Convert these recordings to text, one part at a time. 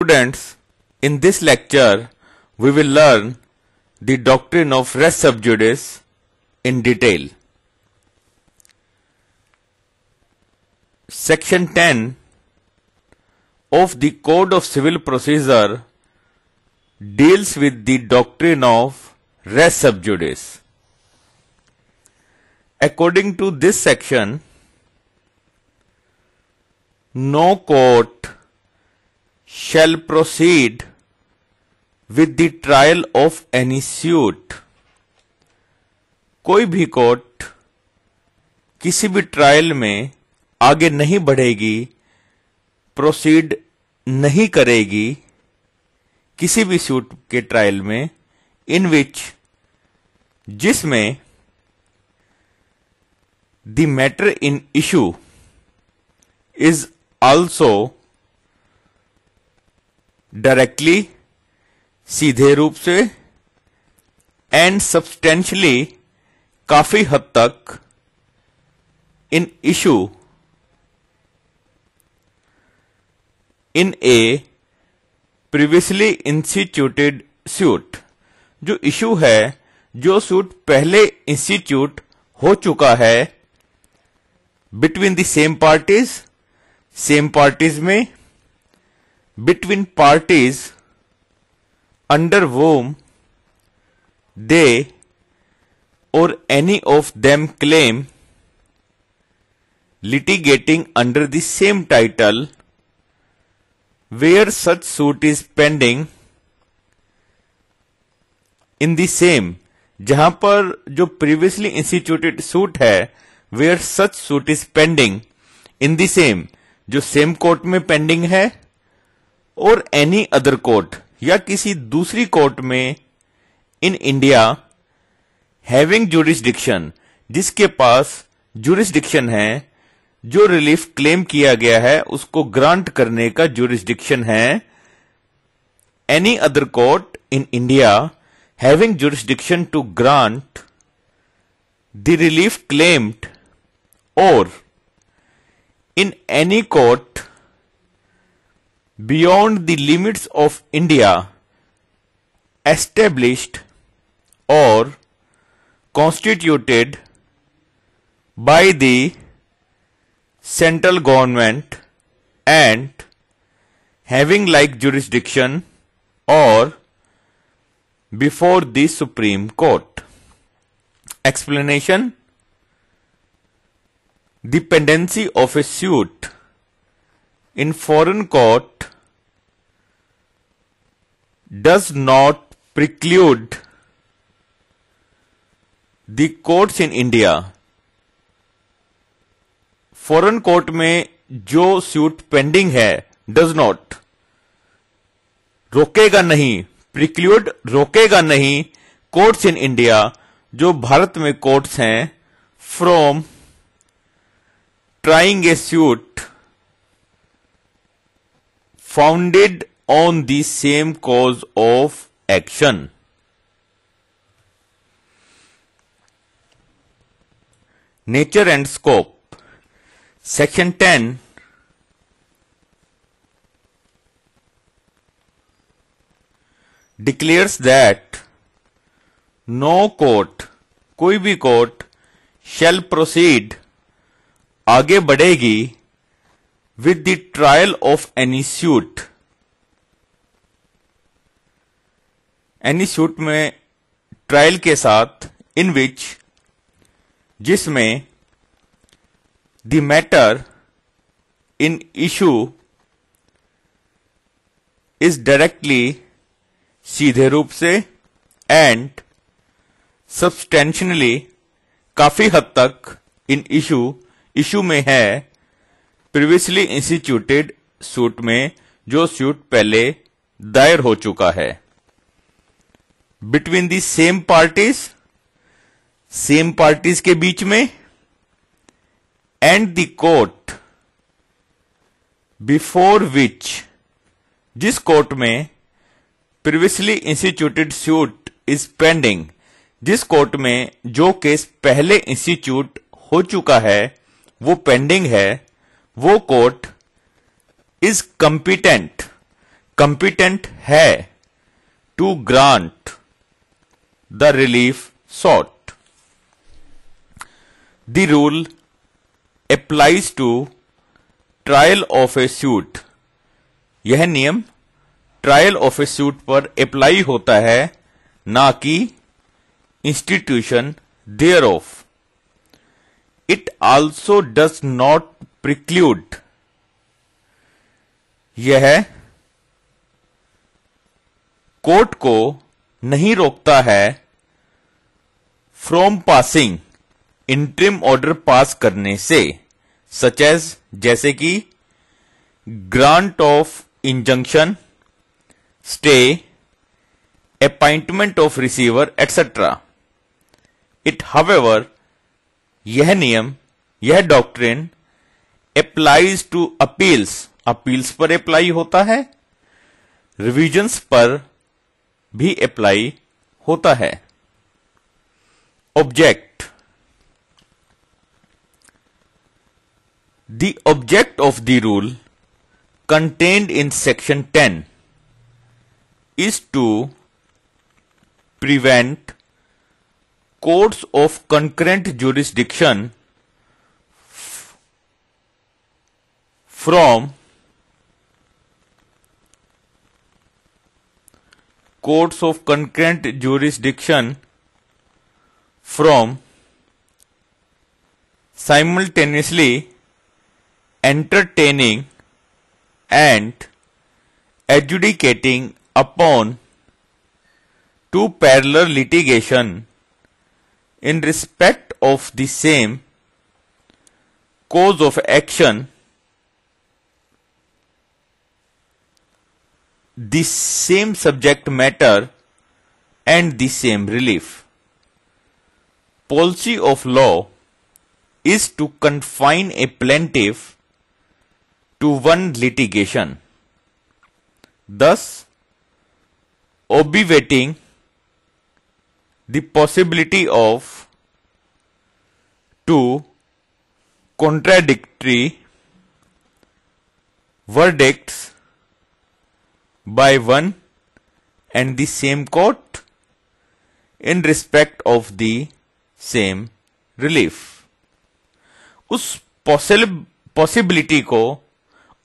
Students, in this lecture, we will learn the doctrine of res sub judice in detail. Section 10 of the Code of Civil Procedure deals with the doctrine of res sub judice. According to this section, no court shall proceed with the trial of any suit. कोई भी court किसी भी trial में आगे नहीं बढ़ेगी, proceed नहीं करेगी किसी भी सूट के ट्रायल में, इन विच जिसमें the matter in issue is also directly सीधे रूप से एंड सब्सटेंशियली काफी हद तक इन issue in A previously instituted suit, जो इशू है, जो सूट पहले इंस्टीट्यूट हो चुका है बिटवीन द सेम पार्टीज में, between parties under whom they or any of them claim litigating under the same title where such suit is pending in the same, जहां पर जो previously instituted suit है, where such suit is pending in the same, जो same court में pending है, और any other court या किसी दूसरी कोर्ट में इन इंडिया हैविंग जुरिस्डिक्शन, जिसके पास जुरिस्डिक्शन है, जो रिलीफ क्लेम किया गया है उसको ग्रांट करने का जुरिस्डिक्शन है, any other court in India having jurisdiction to grant the relief claimed, और in any court beyond the limits of India established or constituted by the central government and having like jurisdiction or before the Supreme Court. Explanation: the pendency of a suit in foreign court does not preclude the courts in India. Foreign court में जो suit pending है, does not, रोकेगा नहीं, preclude रोकेगा नहीं, courts in India, जो भारत में courts हैं, from trying A suit founded on the same cause of action. Nature and scope. Section 10 declares that no court, कोई भी कोर्ट, shall proceed, आगे बढ़ेगी, with the trial of any suit. Any suit में trial के साथ, in which जिसमें the matter in issue is directly सीधे रूप से and substantially काफी हद तक in issue में है प्रीवियसली इंस्टीट्यूटेड सूट में, जो सूट पहले दायर हो चुका है, बिटवीन दी सेम पार्टीज के बीच में, and the court before which, जिस कोर्ट में previously instituted suit is pending, जिस कोर्ट में जो केस पहले इंस्टीट्यूट हो चुका है वो पेंडिंग है, वो कोर्ट इज कंपिटेंट, competent है to grant the relief sought. The rule applies to trial of a suit. यह नियम ट्रायल ऑफ ए सूट पर अप्लाई होता है, ना कि institution there of. It also does not preclude. यह कोर्ट को नहीं रोकता है from passing interim order pass करने से, सच एज जैसे कि grant of injunction, stay, appointment of receiver etcetera. It however, यह नियम, यह doctrine applies to appeals, appeals पर अप्लाई होता है, रिविजन्स पर भी अप्लाई होता है. Object. The object of the rule contained in section 10 is to prevent courts of concurrent jurisdiction from simultaneously entertaining and adjudicating upon two parallel litigation in respect of the same cause of action, the same subject matter and the same relief. Policy of law is to confine a plaintiff to one litigation, thus obviating the possibility of two contradictory verdicts by one and the same court in respect of the same relief. उस possibility को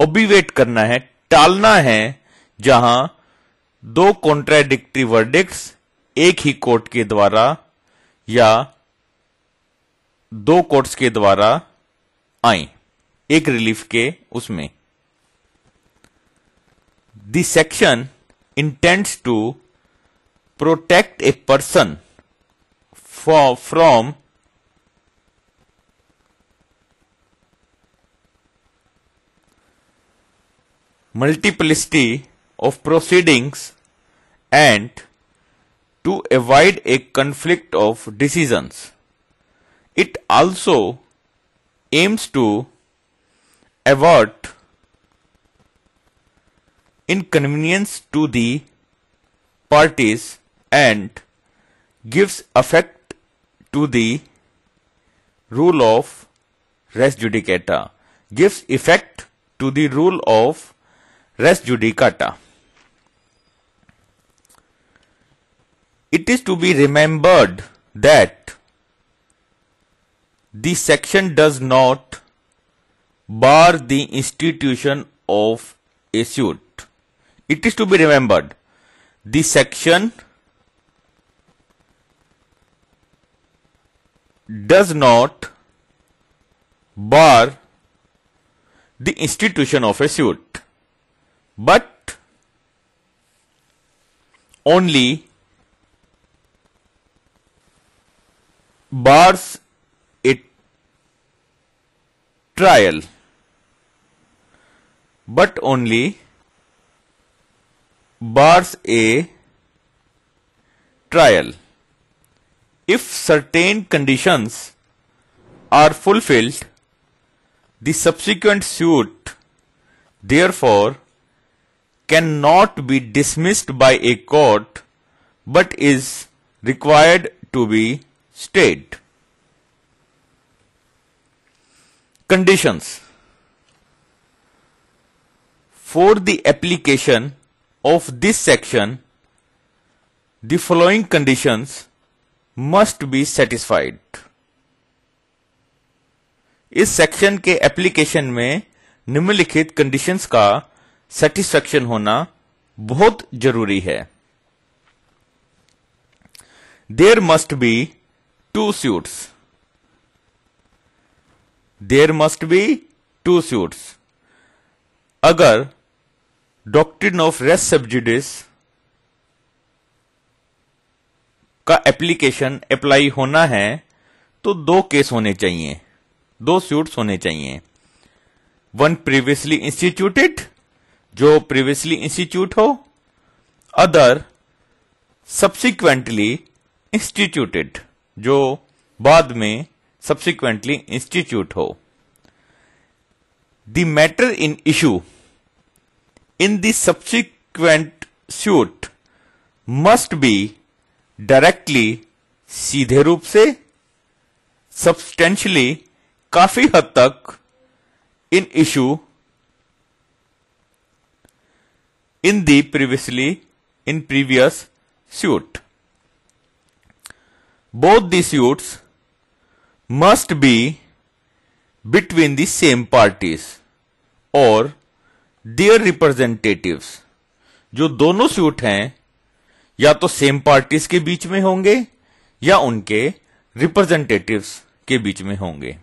ओबिवेट करना है, टालना है, जहां दो contradictory verdicts एक ही court के द्वारा या दो कोर्ट्स के द्वारा आए, एक रिलीफ के उसमें. The section intends to protect a person from multiplicity of proceedings and to avoid a conflict of decisions. It also aims to avert inconvenience to the parties and gives effect to the rule of res judicata. Gives effect to the rule of res judicata. It is to be remembered that the section does not bar the institution of a suit. It is to be remembered, the section does not bar the institution of a suit, but only bars a trial, but only bars a trial. If certain conditions are fulfilled, the subsequent suit therefore cannot be dismissed by a court but is required to be stayed. Conditions. For the application of this section, the following conditions must be satisfied. इस section के application में निम्नलिखित conditions का satisfaction होना बहुत जरूरी है. There must be two suits. There must be two suits. अगर डॉक्ट्रिन ऑफ रेस सब्जुडिस का एप्लीकेशन अप्लाई होना है तो दो केस होने चाहिए, दो सूट्स होने चाहिए. वन प्रीवियसली इंस्टीट्यूटेड, जो प्रीवियसली इंस्टीट्यूट हो. अदर सब्सिक्वेंटली इंस्टीट्यूटेड, जो बाद में सब्सिक्वेंटली इंस्टीट्यूट हो. The matter in issue in the subsequent suit must be directly, सीधे रूप से, substantially, काफी हद तक, in issue, in the previous suit. Both the suits must be between the same parties or their representatives. जो दोनों suit हैं या तो सेम पार्टीज के बीच में होंगे या उनके रिप्रेजेंटेटिव्स के बीच में होंगे.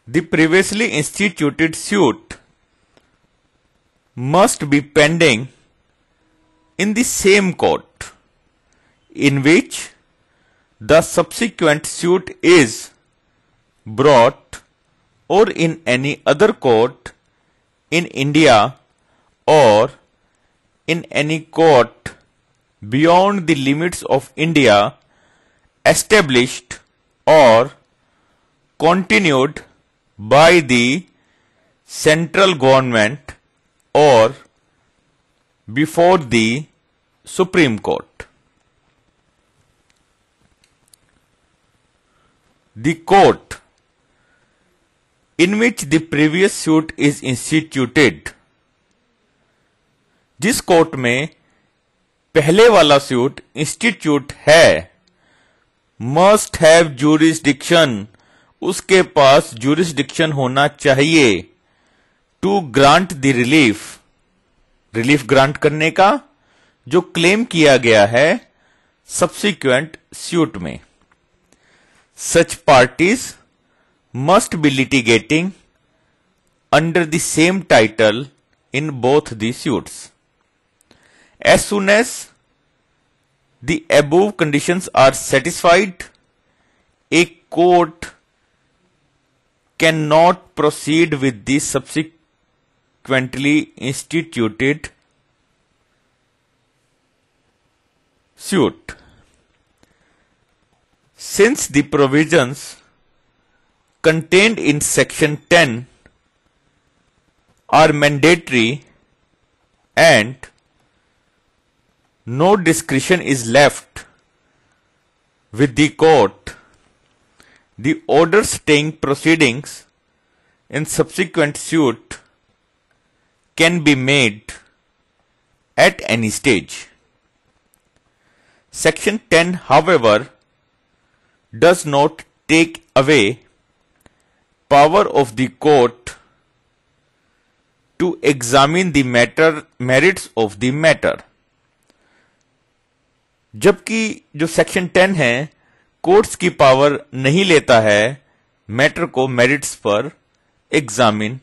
The previously instituted suit must be pending in the same court in which the subsequent suit is brought or in any other court in India or in any court beyond the limits of India established or continued by the central government or before the Supreme Court. The court in which the previous suit is instituted, जिस court में पहले वाला suit institute है, must have jurisdiction, उसके पास jurisdiction होना चाहिए, to grant the relief, relief grant करने का जो क्लेम किया गया है सब्सिक्वेंट सूट में. सच parties must be litigating under the same title in both the suits. As soon as the above conditions are satisfied, a court cannot proceed with the subsequently instituted suit. Since the provisions contained in section 10 are mandatory and no discretion is left with the court, the order staying proceedings in subsequent suit can be made at any stage. Section 10, however, does not take away power of the court to examine the merits of the matter. जबकि जो section 10 है, courts की power नहीं लेता है matter को merits पर examine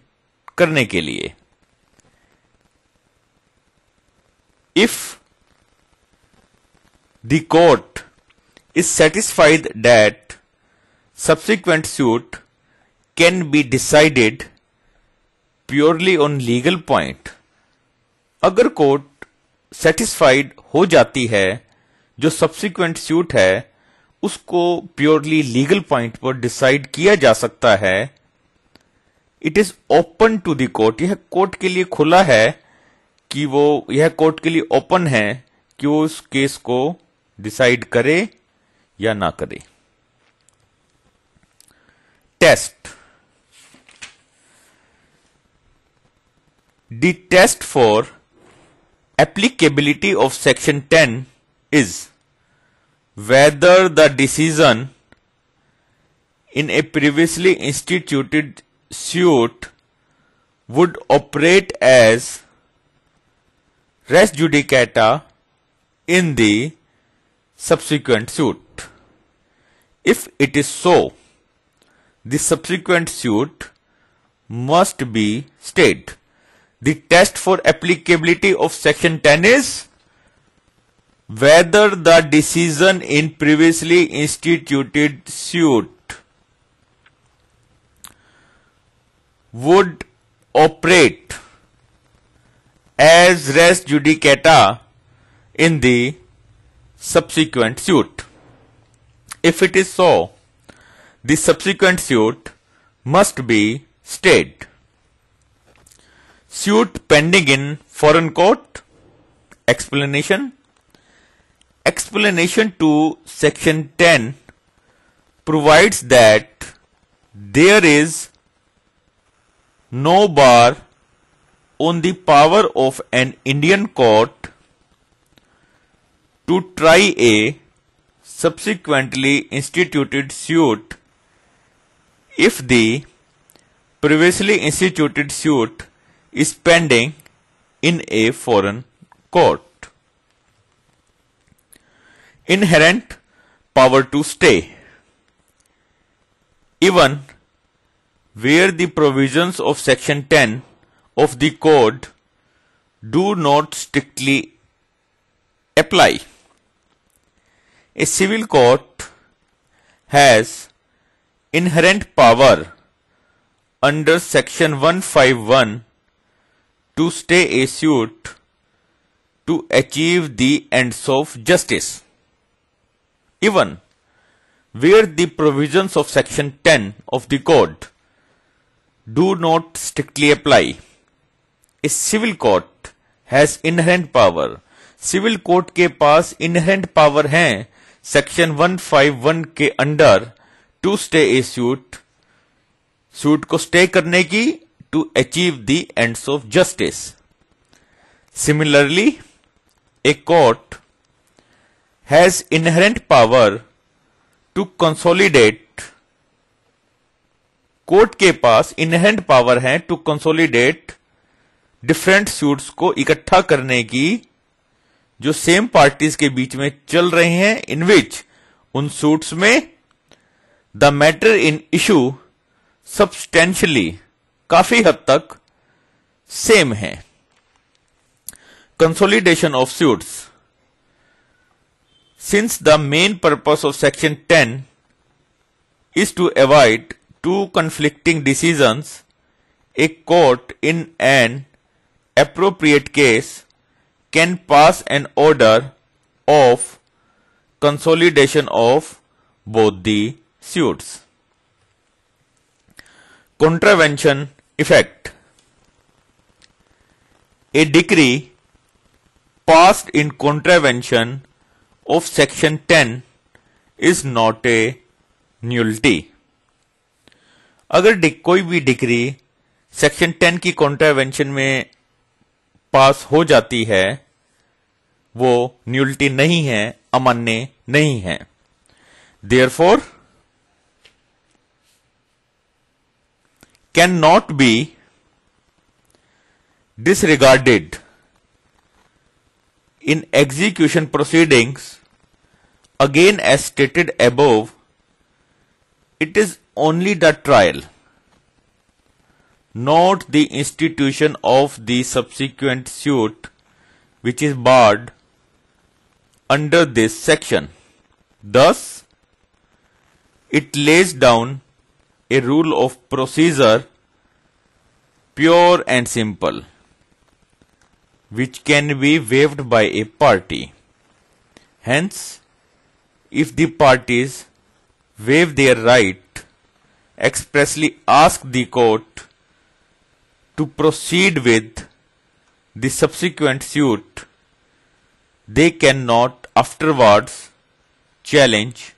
करने के लिए. If the court is satisfied that subsequent suit can be decided purely on legal point, अगर कोर्ट सेटिस्फाइड हो जाती है जो सब्सिक्वेंट सूट है उसको प्योरली लीगल पॉइंट पर डिसाइड किया जा सकता है, it is open to the court, यह कोर्ट के लिए खुला है कि यह कोर्ट के लिए ओपन है कि वो उस केस को डिसाइड करे या ना करे. Test. The test for applicability of section 10 is whether the decision in a previously instituted suit would operate as res judicata in the subsequent suit. If it is so, the subsequent suit must be stayed. The test for applicability of section 10 is whether the decision in previously instituted suit would operate as res judicata in the subsequent suit. If it is so, the subsequent suit must be stayed. Suit pending in foreign court. Explanation. Explanation to section 10 provides that there is no bar on the power of an Indian court to try a subsequently instituted suit if the previously instituted suit is pending in a foreign court. Inherent power to stay. Even where the provisions of section 10 of the code do not strictly apply, a civil court has inherent power under section 151 to stay a suit to achieve the ends of justice. Even where the provisions of section 10 of the code do not strictly apply, a civil court has inherent power. Civil court के पास inherent power हैं section 151 के under to stay a suit को stay करने की to achieve the ends of justice. Similarly, a court has inherent power to consolidate. Court के पास inherent power है टू कंसोलिडेट डिफरेंट सूट्स को इकट्ठा करने की जो सेम पार्टीज के बीच में चल रहे हैं, इन विच उन सूट्स में the matter in issue substantially काफी हद तक सेम है. Consolidation of suits. Since the main purpose of section 10 is to avoid two conflicting decisions, a court in an appropriate case can pass an order of consolidation of both the suits. Contravention effect. A decree passed in contravention of section 10 is not a nullity. अगर कोई भी decree section 10 की contravention में पास हो जाती है, वो न्यूलिटी नहीं है, अमान्य नहीं है. Therefore can not be disregarded in execution proceedings. Again, as stated above, it is only the trial, not the institution of the subsequent suit, which is barred under this section. Thus, it lays down a rule of procedure, pure and simple, which can be waived by a party. Hence, if the parties waive their right, expressly ask the court to proceed with the subsequent suit, they cannot afterwards challenge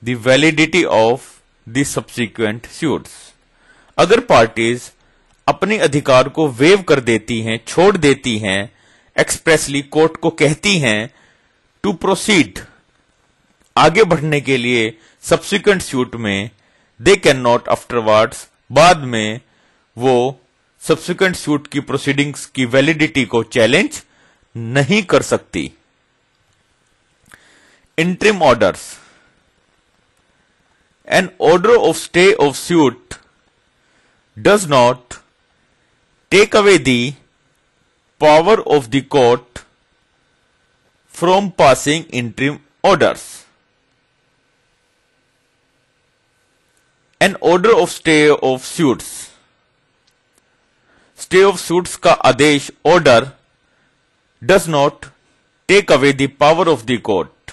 the validity of the subsequent suits. अगर parties अपने अधिकार को wave कर देती हैं, छोड़ देती हैं, एक्सप्रेसली कोर्ट को कहती हैं टू प्रोसीड, आगे बढ़ने के लिए सब्सिक्वेंट सूट में, दे कैन नॉट आफ्टरवर्ड्स, बाद में वो सब्सिक्वेंट सूट की प्रोसीडिंग्स की वैलिडिटी को चैलेंज नहीं कर सकती। Interim orders, an order of stay of suit does not take away the power of the court from passing interim orders. An order of stay of suits, stay of suits का आदेश, order, does not take away the power of the court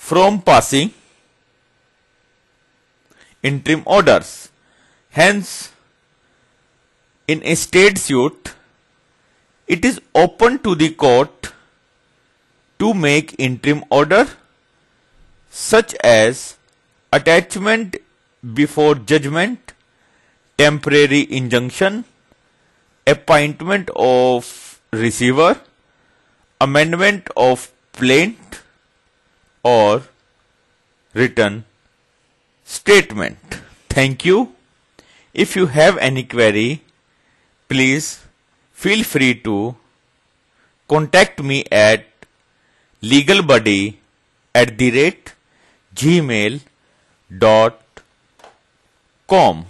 from passing interim orders. Hence, in a state suit, it is open to the court to make interim order such as attachment before judgment, temporary injunction, appointment of receiver, amendment of plaint, or written statement. Thank you. If you have any query, please feel free to contact me at legalbuddy@gmail.com.